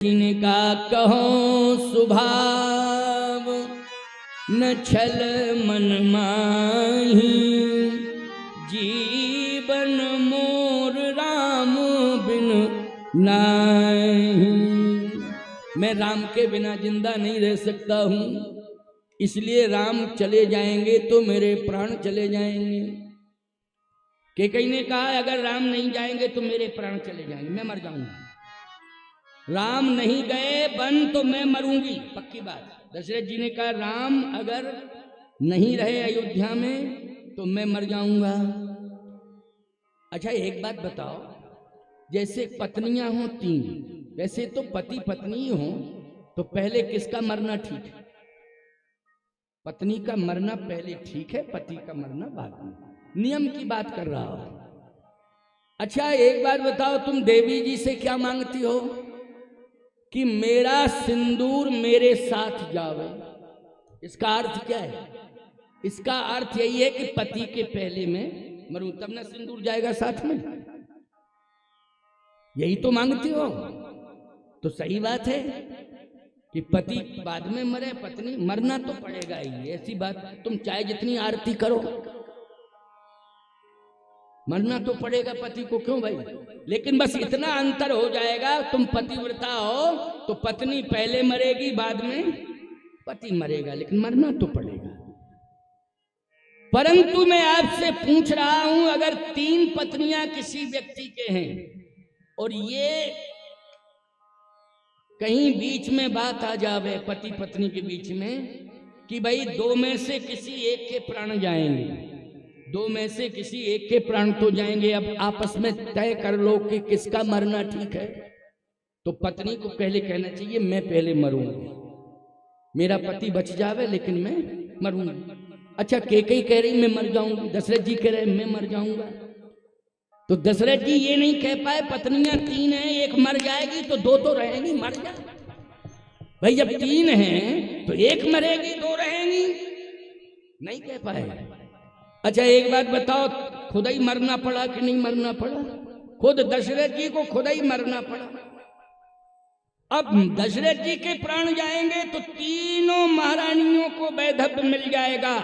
जिनका कहो स्वभाव न छल मन माही, जीवन मोर राम बिन नाही। मैं राम के बिना जिंदा नहीं रह सकता हूँ, इसलिए राम चले जाएंगे तो मेरे प्राण चले जाएंगे। कई ने कहा अगर राम नहीं जाएंगे तो मेरे प्राण चले जाएंगे, मैं मर जाऊंगा। राम नहीं गए वन तो मैं मरूंगी, पक्की बात। दशरथ जी ने कहा राम अगर नहीं रहे अयोध्या में तो मैं मर जाऊंगा। अच्छा एक बात बताओ, जैसे पत्नियां हो तीन, वैसे तो पति पत्नी हो तो पहले किसका मरना ठीक है? पत्नी का मरना पहले ठीक है, पति का मरना बाद में। नियम की बात कर रहा हो। अच्छा एक बात बताओ, तुम देवी जी से क्या मांगती हो? कि मेरा सिंदूर मेरे साथ जावे। इसका अर्थ क्या है? इसका अर्थ यही है कि पति के पहले मैं मरूं, तब ना सिंदूर जाएगा साथ में। यही तो मांगती हो। तो सही बात है कि पति बाद में मरे, पत्नी मरना तो पड़ेगा ही। ऐसी बात, तुम चाहे जितनी आरती करो मरना तो पड़ेगा पति को, क्यों भाई? लेकिन बस इतना अंतर हो जाएगा, तुम पतिव्रता हो तो पत्नी पहले मरेगी बाद में पति मरेगा, लेकिन मरना तो पड़ेगा। परंतु मैं आपसे पूछ रहा हूं, अगर तीन पत्नियां किसी व्यक्ति के हैं और ये कहीं बीच में बात आ जावे पति पत्नी के बीच में कि भाई दो में से किसी एक के प्राण जाएंगे, दो में से किसी एक के प्राण तो जाएंगे, अब आपस में तय कर लो कि किसका मरना ठीक है। तो पत्नी को पहले कहना चाहिए मैं पहले मरूंगी, मेरा पति बच जावे लेकिन मैं मरूंगी। अच्छा कैकेयी कह रही मैं मर जाऊंगी, दशरथ जी कह रहे मैं मर जाऊंगा। तो दशरथ जी ये नहीं कह पाए पत्नियां तीन हैं, एक मर जाएगी तो दो तो रहेंगी, मर जा भाई। जब तीन हैं तो एक मरेगी दो रहेंगी, नहीं कह पाए। अच्छा एक बात बताओ, खुद ही मरना पड़ा कि नहीं मरना पड़ा? खुद दशरथ जी को खुद ही मरना पड़ा। अब दशरथ जी के प्राण जाएंगे तो तीनों महारानियों को वैधव्य मिल जाएगा।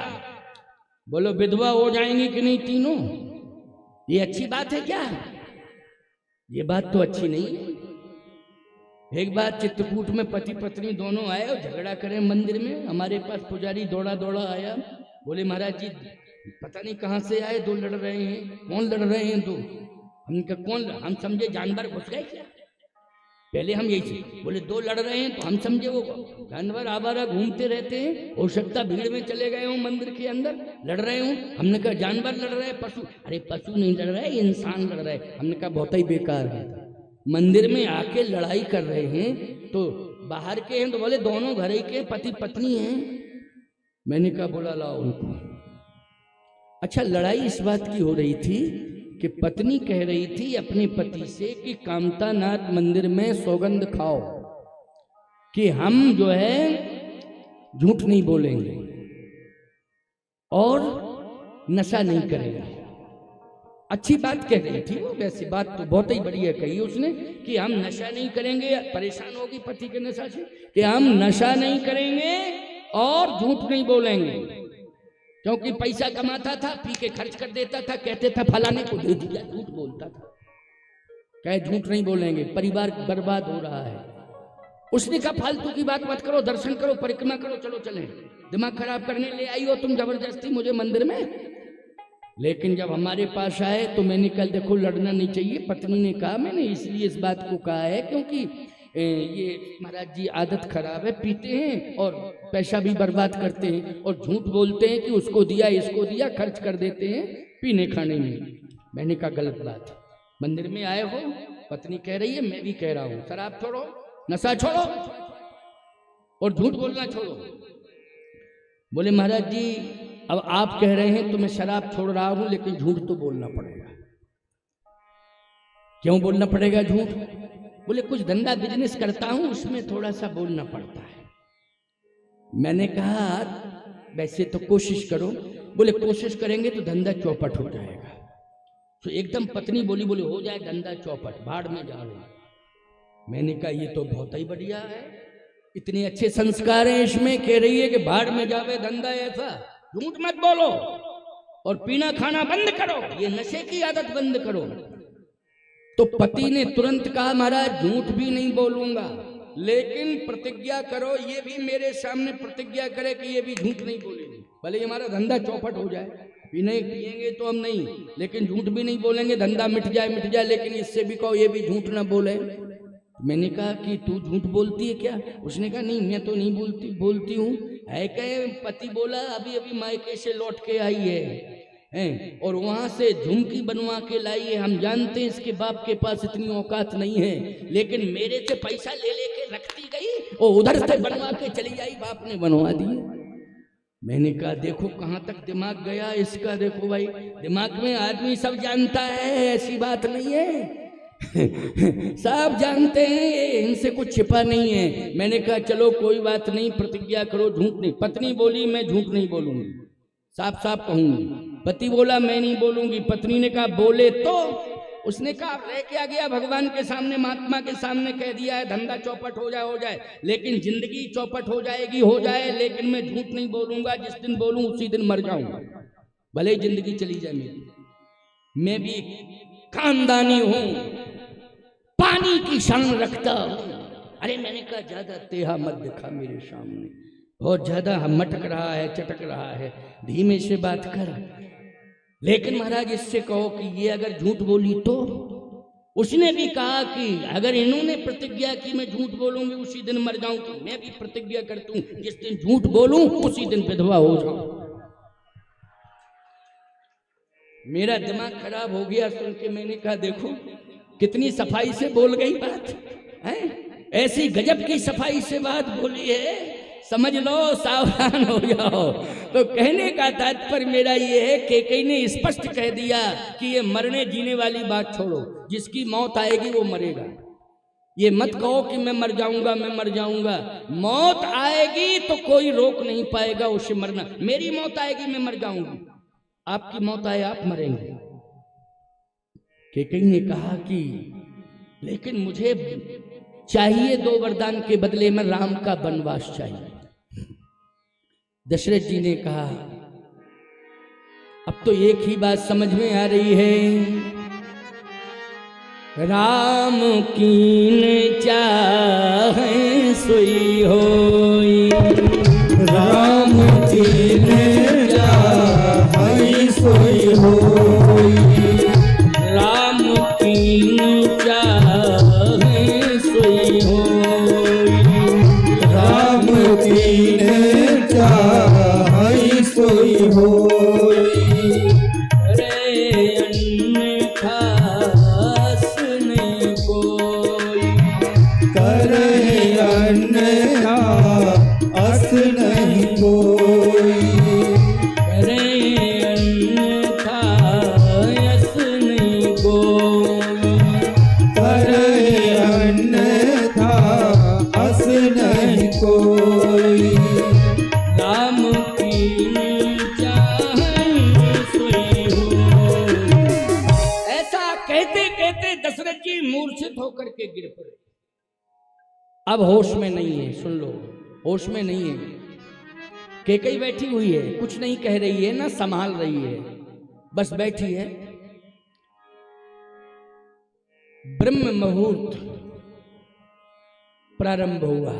बोलो विधवा हो जाएंगी कि नहीं तीनों? ये अच्छी बात है क्या? ये बात तो अच्छी नहीं है। एक बार चित्रकूट में पति पत्नी दोनों आए और झगड़ा करें मंदिर में। हमारे पास पुजारी दौड़ा दौड़ा आया, बोले महाराज जी पता नहीं कहां से आए, दो लड़ रहे हैं। कौन लड़ रहे हैं दो? हमने कहा कौन? हम समझे जानवर घुस गए क्या? पहले हम यही बोले दो लड़ रहे हैं तो हम समझे वो जानवर आवारा घूमते रहते हैं, हो सकता भीड़ में चले गए हों मंदिर के अंदर लड़ रहे हों। हमने कहा जानवर लड़ रहे हैं, पशु? अरे पशु नहीं लड़ रहे, इंसान लड़ रहे। हमने कहा बहुत ही बेकार है, मंदिर में आके लड़ाई कर रहे हैं तो बाहर के हैं तो बोले दोनों घर ही के पति पत्नी हैं। मैंने कहा बोला लाओ उनको। अच्छा लड़ाई इस बात की हो रही थी कि पत्नी कह रही थी अपने पति से कि कामतानाथ मंदिर में सौगंध खाओ कि हम जो है झूठ नहीं बोलेंगे और नशा नहीं करेंगे। अच्छी बात कह रही थी वो, वैसे बात तो बहुत ही बढ़िया कही उसने कि हम नशा नहीं करेंगे। परेशान होगी पति के नशा से कि हम नशा नहीं करेंगे और झूठ नहीं बोलेंगे, क्योंकि पैसा कमाता था पी के खर्च कर देता था, कहते था फलाने को दे दिया, झूठ बोलता था। कहे झूठ नहीं बोलेंगे, परिवार बर्बाद हो रहा है। उसने कहा फालतू की बात मत करो, दर्शन करो, परिक्रमा करो, चलो चले। दिमाग खराब करने ले आई हो तुम जबरदस्ती मुझे मंदिर में। लेकिन जब हमारे पास आए तो मैंने कहा देखो लड़ना नहीं चाहिए। पत्नी ने कहा मैंने इसलिए इस बात को कहा है क्योंकि ये महाराज जी आदत खराब है, पीते हैं और पैसा भी बर्बाद करते हैं और झूठ बोलते हैं कि उसको दिया इसको दिया, खर्च कर देते हैं पीने खाने में। मैंने कहा गलत बात। मंदिर में आए हो, पत्नी कह रही है मैं भी कह रहा हूं, शराब छोड़ो, नशा छोड़ो और झूठ बोलना छोड़ो। बोले महाराज जी अब आप कह रहे हैं तो मैं शराब छोड़ रहा हूं, लेकिन झूठ तो बोलना पड़ेगा। क्यों बोलना पड़ेगा झूठ? बोले कुछ धंधा बिजनेस करता हूं उसमें थोड़ा सा बोलना पड़ता है। मैंने कहा वैसे तो कोशिश करो। बोले कोशिश करेंगे तो धंधा चौपट हो जाएगा। तो एकदम पत्नी बोली, बोले हो जाए धंधा चौपट, भाड़ में जा रही। मैंने कहा ये तो बहुत ही बढ़िया है, इतने अच्छे संस्कार हैं इसमें। कह रही है कि भाड़ में जावे धंधा ऐसा, झूठ मत बोलो और पीना खाना बंद करो, ये नशे की आदत बंद करो। तो पति ने तुरंत कहा महाराज झूठ भी नहीं बोलूंगा, लेकिन प्रतिज्ञा करो, ये भी मेरे सामने प्रतिज्ञा करे कि ये भी झूठ नहीं बोलेंगे, भले हमारा धंधा चौपट हो जाए, पीने पिएंगे तो हम नहीं, लेकिन झूठ भी नहीं बोलेंगे, धंधा मिट जाए, लेकिन इससे भी कहो ये भी झूठ ना बोले। मैंने कहा कि तू झूठ बोलती है क्या? उसने कहा नहीं मैं तो नहीं बोलती हूँ। है कहे पति बोला अभी अभी मायके से लौट के आई है और वहां से झुमकी बनवा के लाई है। हम जानते हैं इसके बाप के पास इतनी औकात नहीं है, लेकिन मेरे से पैसा ले लेके रखती गई और उधर से बनवा के चली आई, बाप ने बनवा दिए। मैंने कहा देखो कहाँ तक दिमाग गया इसका, देखो भाई दिमाग में आदमी सब जानता है, ऐसी बात नहीं है सब जानते हैं, इनसे कुछ छिपा नहीं है। मैंने कहा चलो कोई बात नहीं, प्रतिज्ञा करो झूठ नहीं। पत्नी बोली मैं झूठ नहीं बोलूंगी, साफ साफ कहूंगी। पति बोला मैं नहीं बोलूंगी। पत्नी ने कहा बोले तो? उसने कहा रह क्या गया, भगवान के सामने महात्मा के सामने कह दिया है धंधा चौपट हो जाए, लेकिन जिंदगी चौपट हो जाएगी हो जाए, लेकिन मैं झूठ नहीं बोलूंगा। जिस दिन बोलूं उसी दिन मर जाऊंगा, भले ही जिंदगी चली जाए मेरी। मैं भी खानदानी हूं, पानी की शान रखता हूं। अरे मैंने कहा ज्यादा तेहा मत दिखा मेरे सामने, बहुत ज्यादा मटक रहा है, चटक रहा है, धीमे से बात कर। लेकिन महाराज इससे कहो कि ये अगर झूठ बोली तो? उसने भी कहा कि अगर इन्होंने प्रतिज्ञा की मैं झूठ बोलूंगी उसी दिन मर जाऊं, तो मैं भी प्रतिज्ञा करता हूं जिस दिन झूठ बोलूं उसी दिन विधवा हो जाऊं। मेरा दिमाग खराब हो गया सुन के। मैंने कहा देखो कितनी सफाई से बोल गई बात है, ऐसी गजब की सफाई से बात बोली है, समझ लो सावधान हो जाओ। तो कहने का तात्पर्य मेरा ये है कि कई ने स्पष्ट कह दिया कि ये मरने जीने वाली बात छोड़ो, जिसकी मौत आएगी वो मरेगा। ये मत कहो कि मैं मर जाऊंगा, मौत आएगी तो कोई रोक नहीं पाएगा उसे मरना। मेरी मौत आएगी मैं मर जाऊंगी, आपकी मौत आए आप मरेंगे। कई ने कहा कि लेकिन मुझे चाहिए 2 वरदान के बदले में राम का वनवास चाहिए। दशरथ जी ने कहा अब तो एक ही बात समझ में आ रही है, राम कीन चाहे सोई होई, राम कीन चाहे सोई होई, राम कीन चाहे सोई होई, राम कीन चाहे सोई होई। रे अन्यथा आस नहीं कोई, करे अन्यथा अस नहीं कोई, करे अन्यथा यस नहीं कोई, करे अन्यथा अस नहीं कोई। राम कीन चाहे सोई होई। ऐसा कहते कहते दशरथ जी मूर्छित होकर के गिर पड़े। अब होश में नहीं है, सुन लो, होश में नहीं है। केकई बैठी हुई है, कुछ नहीं कह रही है ना संभाल रही है, बस बैठी है। ब्रह्म मुहूर्त प्रारंभ हुआ।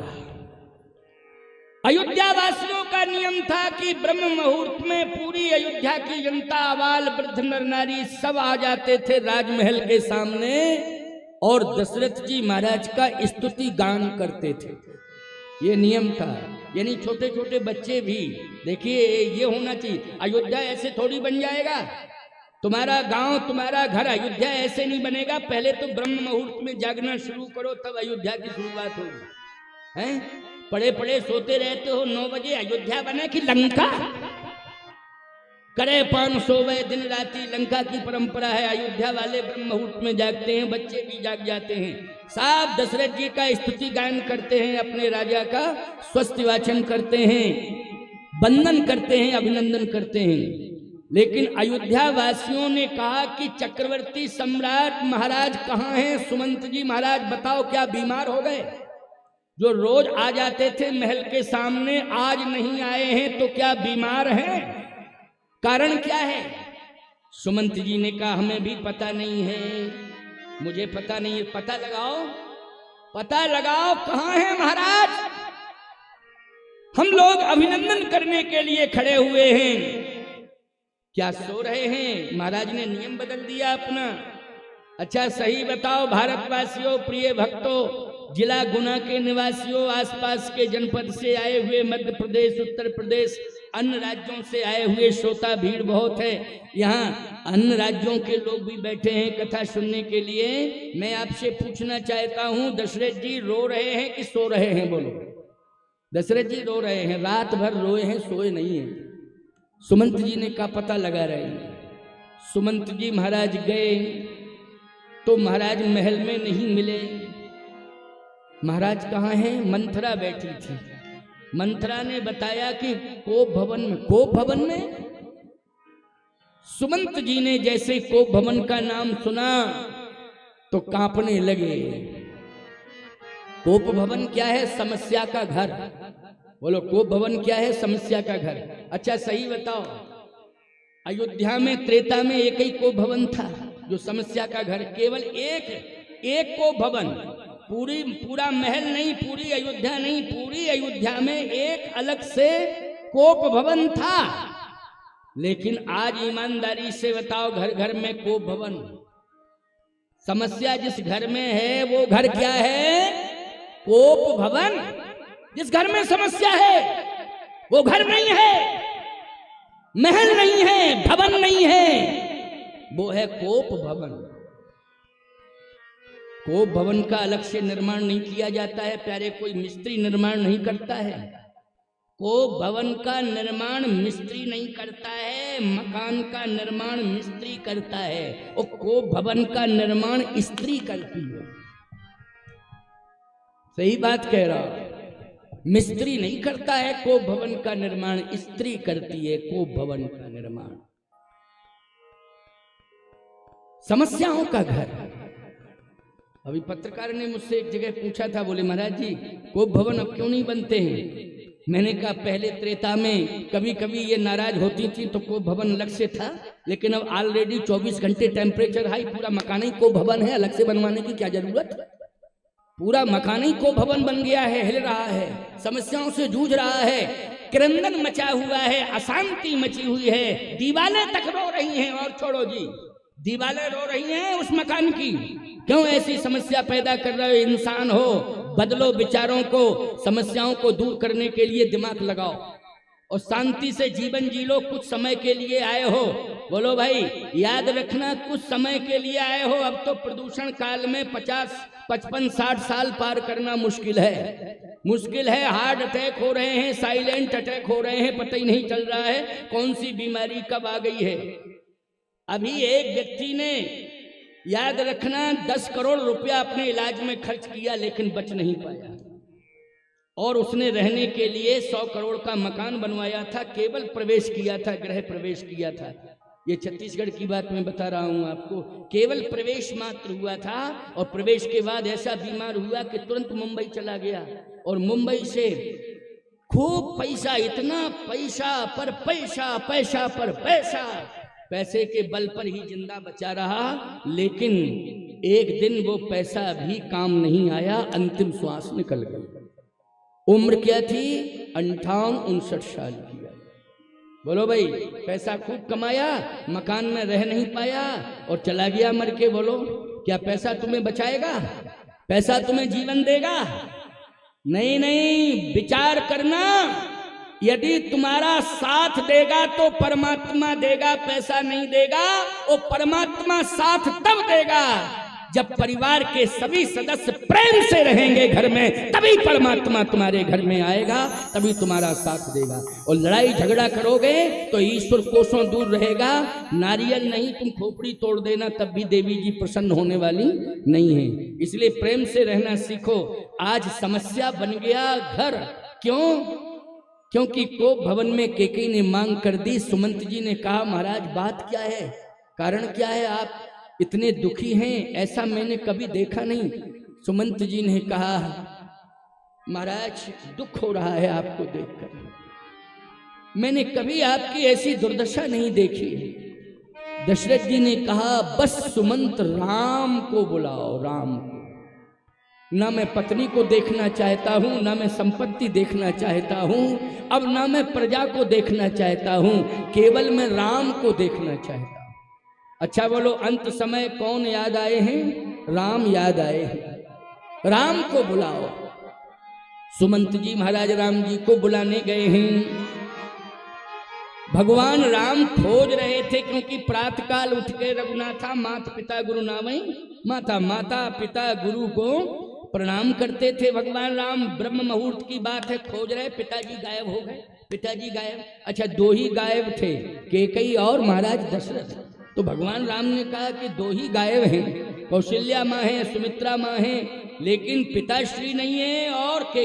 अयोध्या वासियों का नियम था कि ब्रह्म मुहूर्त में पूरी अयोध्या की जनता, आबाल वृद्ध नर नारी सब आ जाते थे राजमहल के सामने और दशरथ जी महाराज का स्तुति गान करते थे। ये नियम था, यानी छोटे छोटे बच्चे भी। देखिए ये होना चाहिए, अयोध्या ऐसे थोड़ी बन जाएगा, तुम्हारा गांव तुम्हारा घर अयोध्या ऐसे नहीं बनेगा। पहले तो ब्रह्म मुहूर्त में जागना शुरू करो, तब अयोध्या की शुरुआत होगी। हैं पड़े पड़े सोते रहते हो, 9 बजे अयोध्या बने कि लंका? करे पान सोवे दिन राती, लंका की परंपरा है। अयोध्या वाले ब्रह्म मुहूर्त में जागते हैं, बच्चे भी जाग जाते हैं। साहब दशरथ जी का स्तुति गान करते हैं, अपने राजा का स्वस्ति वाचन करते हैं, वंदन करते हैं, अभिनंदन करते हैं। लेकिन अयोध्या वासियों ने कहा कि चक्रवर्ती सम्राट महाराज कहाँ हैं? सुमंत जी महाराज बताओ, क्या बीमार हो गए? जो रोज आ जाते थे महल के सामने, आज नहीं आए हैं, तो क्या बीमार हैं? कारण क्या है? सुमंत जी ने कहा हमें भी पता नहीं है, मुझे पता नहीं है, पता लगाओ कहाँ है महाराज? हम लोग अभिनंदन करने के लिए खड़े हुए हैं। क्या सो रहे हैं? महाराज ने नियम बदल दिया अपना। अच्छा सही बताओ भारतवासियों, प्रिय भक्तों, जिला गुना के निवासियों, आसपास के जनपद से आए हुए, मध्य प्रदेश, उत्तर प्रदेश, अन्य राज्यों से आए हुए श्रोता, भीड़ बहुत है। यहाँ अन्य राज्यों के लोग भी बैठे हैं कथा सुनने के लिए। मैं आपसे पूछना चाहता हूँ, दशरथ जी रो रहे हैं कि सो रहे हैं? बोलो। दशरथ जी रो रहे हैं, रात भर रोए हैं, सोए नहीं हैं। सुमंत जी ने कहा पता लगा रहे हैं। सुमंत जी महाराज गए तो महाराज महल में नहीं मिले। महाराज कहाँ हैं? मंथरा बैठी थी। मंथरा ने बताया कि कोप भवन में। कोप भवन में? सुमंत जी ने जैसे कोप भवन का नाम सुना तो कांपने लगे। कोप भवन क्या है? समस्या का घर। बोलो, कोप भवन क्या है? समस्या का घर। अच्छा सही बताओ, अयोध्या में त्रेता में एक ही कोप भवन था जो समस्या का घर, केवल एक कोप भवन। पूरा महल नहीं, पूरी अयोध्या नहीं, पूरी अयोध्या में एक अलग से कोप भवन था। लेकिन आज ईमानदारी से बताओ, घर घर में कोप भवन। समस्या जिस घर में है वो घर क्या है? कोप भवन। जिस घर में समस्या है वो घर नहीं है, महल नहीं है, भवन नहीं है, वो है कोप भवन। कोप भवन का अलग से निर्माण नहीं किया जाता है प्यारे, कोई मिस्त्री निर्माण नहीं करता है। कोप भवन का निर्माण मिस्त्री नहीं करता है, मकान का निर्माण मिस्त्री करता है, और कोप भवन का निर्माण स्त्री करती है। सही बात कह रहा हूं, मिस्त्री नहीं करता है कोप भवन का निर्माण, स्त्री करती है कोप भवन का निर्माण। समस्याओं का घर। अभी पत्रकार ने मुझसे एक जगह पूछा था, बोले महाराज जी कोप भवन अब क्यों नहीं बनते हैं? मैंने कहा पहले त्रेता में कभी कभी ये नाराज होती थी तो कोप भवन अलग से था, लेकिन अब ऑलरेडी 24 घंटे टेम्परेचर हाई, पूरा मकान ही कोप भवन है, अलग से बनवाने की क्या जरूरत? पूरा मकान ही कोप भवन बन गया है, हिल रहा है, समस्याओं से जूझ रहा है, क्रंदन मचा हुआ है, अशांति मची हुई है, दीवारें तक रो रही हैं। और छोड़ो जी, दीवारें रो रही हैं उस मकान की। क्यों ऐसी समस्या पैदा कर रहे हो? इंसान हो, बदलो विचारों को, समस्याओं को दूर करने के लिए दिमाग लगाओ और शांति से जीवन जी लो। कुछ समय के लिए आए हो, बोलो भाई याद रखना, कुछ समय के लिए आए हो। अब तो प्रदूषण काल में 50, 55, 60 साल पार करना मुश्किल है। हार्ट अटैक हो रहे हैं, साइलेंट अटैक हो रहे हैं, पता ही नहीं चल रहा है कौन सी बीमारी कब आ गई है। अभी एक व्यक्ति ने, याद रखना, 10 करोड़ रुपया अपने इलाज में खर्च किया लेकिन बच नहीं पाया, और उसने रहने के लिए 100 करोड़ का मकान बनवाया था, केवल प्रवेश किया था, गृह प्रवेश किया था। ये छत्तीसगढ़ की बात मैं बता रहा हूं आपको, केवल प्रवेश मात्र हुआ था, और प्रवेश के बाद ऐसा बीमार हुआ कि तुरंत मुंबई चला गया, और मुंबई से खूब पैसा, इतना पैसा पर पैसा, पैसा पर पैसा, पैसे के बल पर ही जिंदा बचा रहा। लेकिन एक दिन वो पैसा भी काम नहीं आया, अंतिम श्वास निकल गई। उम्र क्या थी? 58-59 साल की। बोलो भाई, पैसा खूब कमाया, मकान में रह नहीं पाया और चला गया मर के। बोलो, क्या पैसा तुम्हें बचाएगा? पैसा तुम्हें जीवन देगा? नहीं, विचार करना। यदि तुम्हारा साथ देगा तो परमात्मा देगा, पैसा नहीं देगा। और परमात्मा साथ तब देगा जब परिवार के सभी सदस्य प्रेम से रहेंगे घर में, तभी परमात्मा तुम्हारे घर में आएगा, तभी तुम्हारा साथ देगा। और लड़ाई झगड़ा करोगे तो ईश्वर कोसों दूर रहेगा। नारियल नहीं, तुम खोपड़ी तोड़ देना तब भी देवी जी प्रसन्न होने वाली नहीं है। इसलिए प्रेम से रहना सीखो। आज समस्या बन गया घर। क्यों? क्योंकि कोप भवन में केकई ने मांग कर दी। सुमंत जी ने कहा महाराज बात क्या है, कारण क्या है, आप इतने दुखी हैं, ऐसा मैंने कभी देखा नहीं। सुमंत जी ने कहा महाराज दुख हो रहा है आपको देखकर, मैंने कभी आपकी ऐसी दुर्दशा नहीं देखी। दशरथ जी ने कहा बस सुमंत राम को बुलाओ, राम को। ना मैं पत्नी को देखना चाहता हूं, ना मैं संपत्ति देखना चाहता हूं, अब ना मैं प्रजा को देखना चाहता हूं, केवल मैं राम को देखना चाहता हूं। अच्छा बोलो अंत समय कौन याद आए हैं? राम याद आए हैं, राम को बुलाओ। सुमंत जी महाराज राम जी को बुलाने गए हैं। भगवान राम खोज रहे थे, क्योंकि प्रातःकाल उठ के रघुनाथा माता पिता गुरु नामई माता, माता पिता गुरु को प्रणाम करते थे भगवान राम। ब्रह्म मुहूर्त की बात है, खोज रहे, पिताजी गायब हो गए, पिताजी गायब। अच्छा दो ही गायब थे, केकई और महाराज दशरथ। तो भगवान राम ने कहा कि दो ही गायब हैं, कौशल्या माँ है, सुमित्रा माँ है, लेकिन पिताश्री नहीं है और केकई